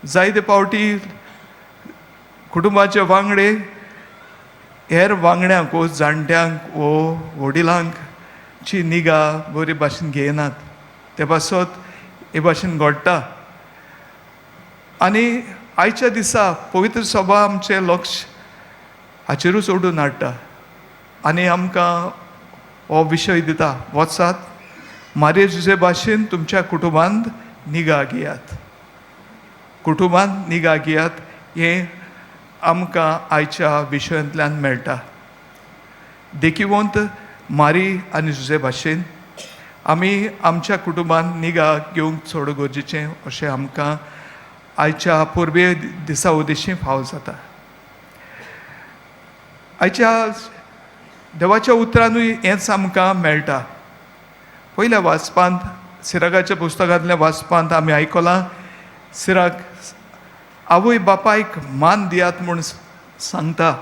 जायते पावटी कुटुंबाचे वांगडे हेर वांगड्यांक वो जाणट्यांक वो वडिलांक ची निगा बरे भाशेन घेयनात. ते पासत हे भाशेन घडटा. आनी आयच्या दिसा पवित्र सभा आमचें लक्ष हाचेरूच ओडून हाडटा आनी आमकां हो विशय दिता, वचात मारये जुजे भाशेन तुमच्या कुटुंबांत निगा घेयात. कुटुंबांत निगा घेयात हें आमकां आयच्या विशयांतल्यान मेळटा. देखीवंत मारी आनी जुजे भाशेन आमी आमच्या कुटुंबांत निगा घेवंक चड गरजेचें अशें आमकां आयच्या पुर्बे दिसा उदेशी फाव जाता. आयच्या देवाच्या उतरांनूय हेंच आमकां मेळटा. पयल्या वाचपांत सिराकाच्या पुस्तकांतल्या वाचपांत आमी आयकलां, सिराक आवय बापायक मान दियात म्हूण सांगता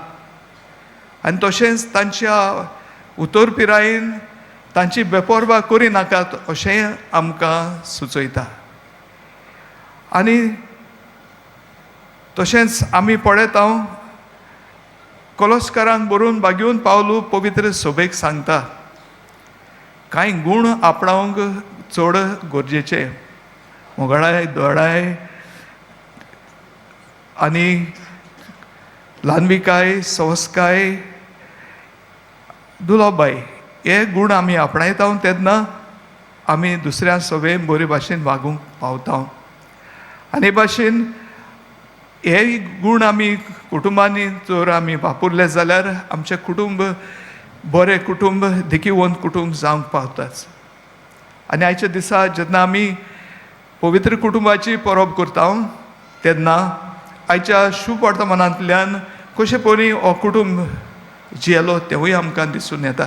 आनी तशेंच तांच्या उतर पिरायेन तांची बेपरवा करिनाकात अशें आमकां सुचयता. आनी तशेंच आमी पळयता कोलोस्कारांक बरोवन बागेवन पावलू पवित्र सभेक सांगता, कांय गूण आपणावंक चड गरजेचे. मोगाळाय, दोळाय आनी ल्हानविकाय, संस्काय, दुलोबाय हे गूण आमी आपणायता तेन्ना आमी दुसऱ्या सभेन बरे भाशेन वागूंक पावता. आनी भाशेन हे गूण आमी कुटुंबांनी जर आमी वापरले जाल्यार आमचें कुटुंब बरें कुटुंब, देखीवंत कुटुंब जावंक पावताच. आनी आयच्या दिसा जेन्ना आमी पवित्र कुटुंबाची परब करता तेन्ना आयच्या शुभ वर्तमानांतल्यान कशे परी हो कुटुंब जियेलो तेवूय आमकां दिसून येता.